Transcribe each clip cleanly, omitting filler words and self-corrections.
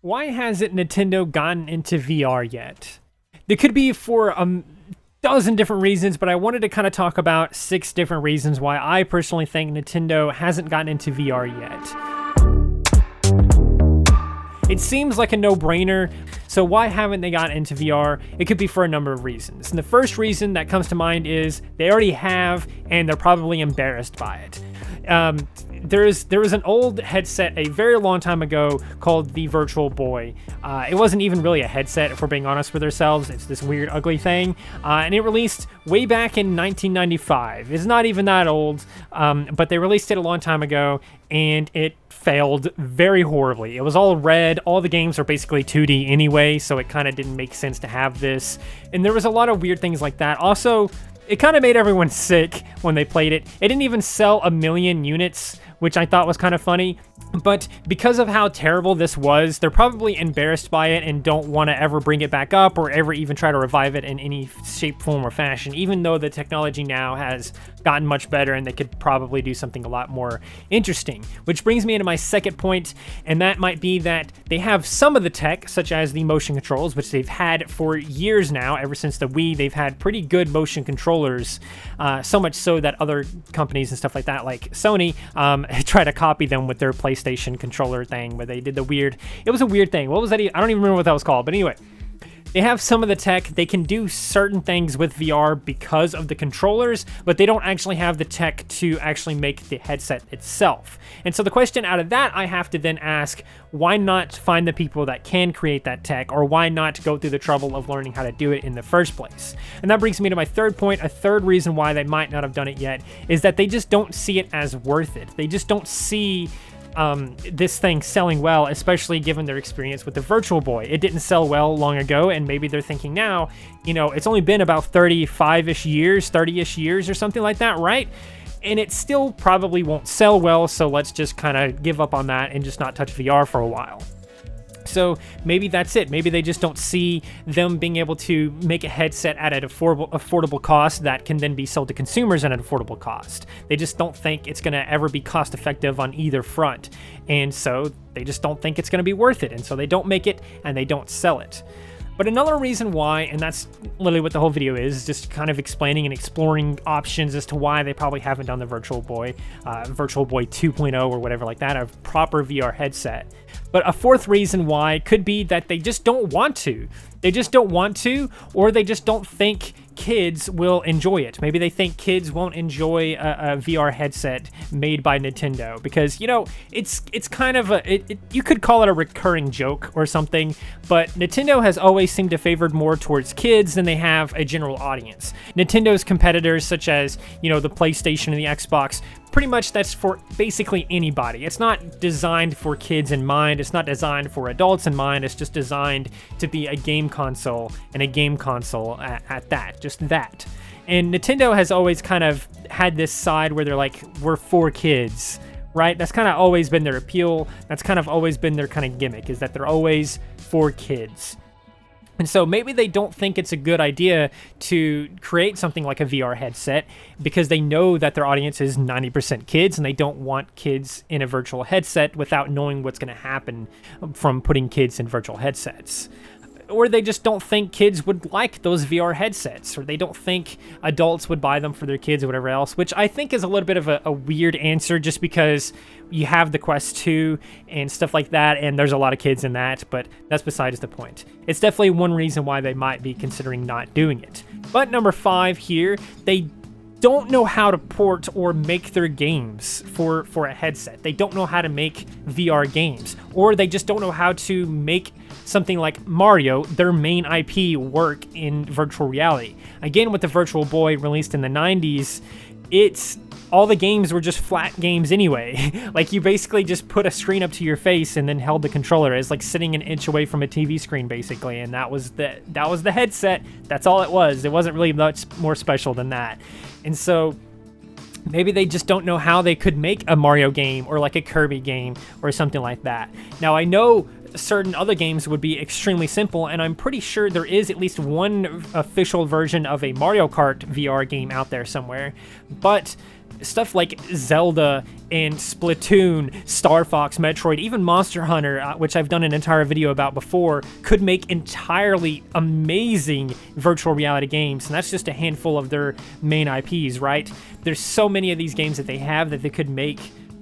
Why hasn't Nintendo gotten into VR yet? There could be for a dozen different reasons, but I wanted to kind of talk about 6 different reasons why I personally think Nintendo hasn't gotten into VR yet. It seems like a no-brainer, so why haven't they gotten into VR? It could be for a number of reasons. And the first reason that comes to mind is they already have, and they're probably embarrassed by it. There was an old headset a very long time ago called the Virtual Boy. It wasn't even really a headset, if we're being honest with ourselves. It's this weird, ugly thing. And it released way back in 1995. It's not even that old, but they released it a long time ago, and it failed very horribly. It was all red. All the games are basically 2D anyway, so it kind of didn't make sense to have this. And there was a lot of weird things like that. Also, it kind of made everyone sick when they played it. It didn't even sell 1 million units, which I thought was kind of funny. But because of how terrible this was, they're probably embarrassed by it and don't want to ever bring it back up or ever even try to revive it in any shape, form, or fashion, even though the technology now has gotten much better and they could probably do something a lot more interesting. Which brings me into my second point, and that might be that they have some of the tech, such as the motion controls, which they've had for years now. Ever since the Wii, they've had pretty good motion controllers, so much so that other companies and stuff like that, like Sony, try to copy them with their PlayStation controller thing, where they did the weird, it was a weird thing. What was that? I don't even remember what that was called, but anyway. They have some of the tech. They can do certain things with VR because of the controllers, but they don't actually have the tech to actually make the headset itself. And so the question out of that, I have to then ask, why not find the people that can create that tech, or why not go through the trouble of learning how to do it in the first place? And that brings me to my third point. A third reason why they might not have done it yet is that they just don't see it as worth it. They just don't see this thing selling well, especially given their experience with the Virtual Boy. It didn't sell well long ago, and maybe they're thinking now, it's only been about 35-ish years, 30-ish years or something like that, right? And it still probably won't sell well, so let's just kind of give up on that and just not touch VR for a while. So maybe that's it. Maybe they just don't see them being able to make a headset at an affordable cost that can then be sold to consumers at an affordable cost. They just don't think it's going to ever be cost effective on either front. And so they just don't think it's going to be worth it. And so they don't make it and they don't sell it. But another reason why, and that's literally what the whole video is, just kind of explaining and exploring options as to why they probably haven't done the Virtual Boy 2.0 or whatever like that, a proper VR headset. But a fourth reason why could be that they just don't want to. They just don't want to, or they just don't think kids will enjoy it. Maybe they think kids won't enjoy a VR headset made by Nintendo because, it's kind of you could call it a recurring joke or something, but Nintendo has always seemed to favor more towards kids than they have a general audience. Nintendo's competitors, such as, the PlayStation and the Xbox, pretty much that's for basically anybody. It's not designed for kids in mind. It's not designed for adults in mind. It's just designed to be a game console, and a game console at that, just that. And Nintendo has always kind of had this side where they're like, we're for kids, right? That's kind of always been their appeal. That's kind of always been their kind of gimmick, is that they're always for kids. And so maybe they don't think it's a good idea to create something like a VR headset because they know that their audience is 90% kids, and they don't want kids in a virtual headset without knowing what's going to happen from putting kids in virtual headsets. Or they just don't think kids would like those VR headsets, or they don't think adults would buy them for their kids or whatever else, which I think is a little bit of a weird answer just because you have the Quest 2 and stuff like that, and there's a lot of kids in that, but that's besides the point. It's definitely one reason why they might be considering not doing it. But number 5 here, they don't know how to port or make their games for a headset. They don't know how to make VR games, or they just don't know how to make something like Mario, their main IP, work in virtual reality. Again, with the Virtual Boy released in the 90s, all the games were just flat games anyway. Like, you basically just put a screen up to your face and then held the controller. It's like sitting an inch away from a TV screen, basically, and that was the headset. That's all it was. It wasn't really much more special than that. And so maybe they just don't know how they could make a Mario game or like a Kirby game or something like that. Now, I know certain other games would be extremely simple, and I'm pretty sure there is at least one official version of a Mario Kart VR game out there somewhere, but stuff like Zelda and Splatoon, Star Fox, Metroid, even Monster Hunter, which I've done an entire video about before, could make entirely amazing virtual reality games. And that's just a handful of their main IPs, right? There's so many of these games that they have that they could make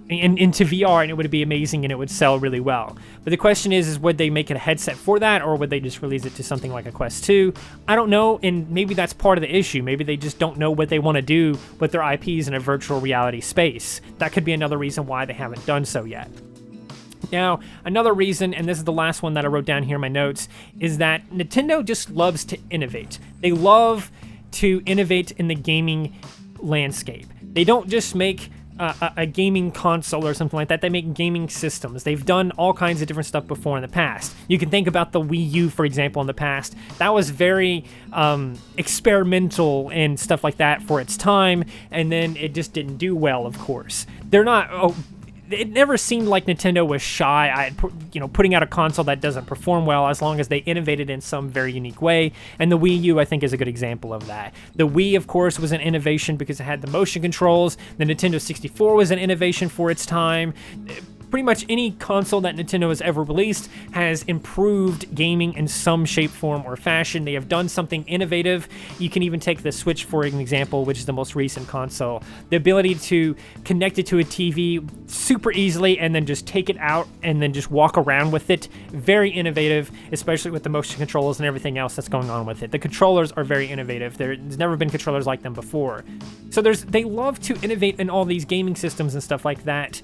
into VR, and it would be amazing and it would sell really well. But the question is would they make a headset for that, or would they just release it to something like a Quest 2? I don't know, and maybe that's part of the issue. Maybe they just don't know what they want to do with their IPs in a virtual reality space. That could be another reason why they haven't done so yet. Now, another reason, and this is the last one that I wrote down here in my notes, is that Nintendo just loves to innovate. They love to innovate in the gaming landscape. They don't just make a gaming console or something like that. They make gaming systems. They've done all kinds of different stuff before in the past. You can think about the Wii U, for example, in the past. That was very experimental and stuff like that for its time, and then it just didn't do well, of course. They're not... it never seemed like Nintendo was shy at putting out a console that doesn't perform well, as long as they innovated in some very unique way. And the Wii U, I think, is a good example of that. The Wii, of course, was an innovation because it had the motion controls. The Nintendo 64 was an innovation for its time. Pretty much any console that Nintendo has ever released has improved gaming in some shape, form, or fashion. They have done something innovative. You can even take the Switch for an example, which is the most recent console. The ability to connect it to a TV super easily and then just take it out and then just walk around with it. Very innovative, especially with the motion controls and everything else that's going on with it. The controllers are very innovative. There's never been controllers like them before. So they love to innovate in all these gaming systems and stuff like that.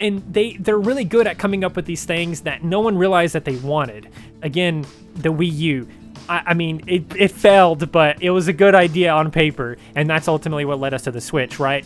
And they're really good at coming up with these things that no one realized that they wanted. Again, the Wii U. I mean, it failed, but it was a good idea on paper, and that's ultimately what led us to the Switch, right?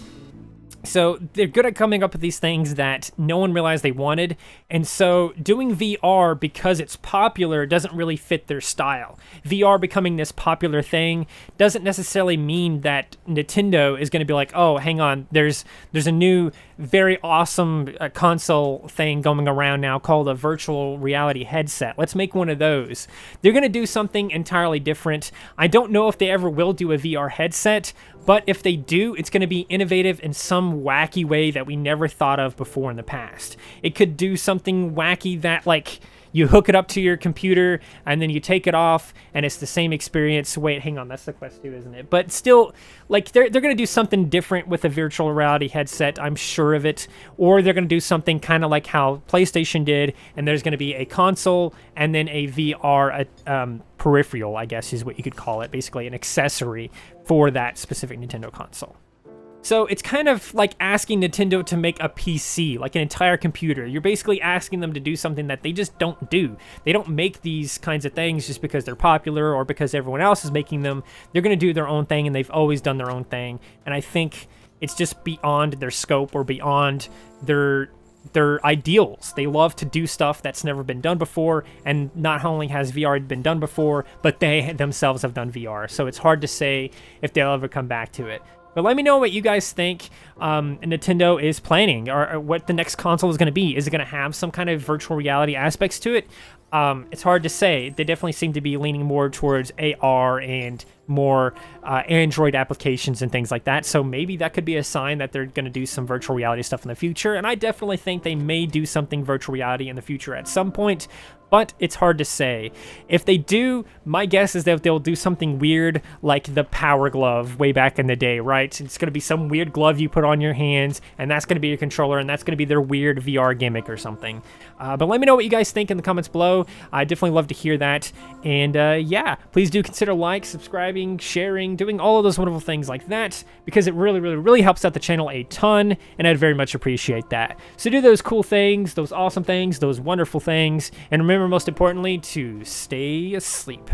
So they're good at coming up with these things that no one realized they wanted, and so doing VR because it's popular doesn't really fit their style. VR becoming this popular thing doesn't necessarily mean that Nintendo is going to be like, oh, hang on, there's a new very awesome console thing going around now called a virtual reality headset. Let's make one of those. They're going to do something entirely different. I don't know if they ever will do a VR headset, but if they do, it's going to be innovative in some wacky way that we never thought of before in the past. It could do something wacky that, like, you hook it up to your computer and then you take it off and it's the same experience. Wait, hang on, that's the Quest 2, isn't it? But still, like, they're going to do something different with a virtual reality headset, I'm sure of it. Or they're going to do something kind of like how PlayStation did, and there's going to be a console and then a VR peripheral, I guess is what you could call it, basically an accessory for that specific Nintendo console. So it's kind of like asking Nintendo to make a PC, like an entire computer. You're basically asking them to do something that they just don't do. They don't make these kinds of things just because they're popular or because everyone else is making them. They're going to do their own thing, and they've always done their own thing. And I think it's just beyond their scope or beyond their ideals. They love to do stuff that's never been done before, and not only has VR been done before, but they themselves have done VR. So it's hard to say if they'll ever come back to it. But let me know what you guys think Nintendo is planning, or what the next console is going to be. Is it going to have some kind of virtual reality aspects to it? It's hard to say. They definitely seem to be leaning more towards AR and more Android applications and things like that. So maybe that could be a sign that they're going to do some virtual reality stuff in the future. And I definitely think they may do something virtual reality in the future at some point. But it's hard to say. If they do, my guess is that they'll do something weird like the Power Glove way back in the day, right? It's going to be some weird glove you put on your hands, and that's going to be your controller, and that's going to be their weird VR gimmick or something. But let me know what you guys think in the comments below. I definitely love to hear that. And yeah, please do consider like, subscribing, sharing, doing all of those wonderful things like that, because it really, really, really helps out the channel a ton, and I'd very much appreciate that. So do those cool things, those awesome things, those wonderful things, and remember, most importantly, to stay asleep.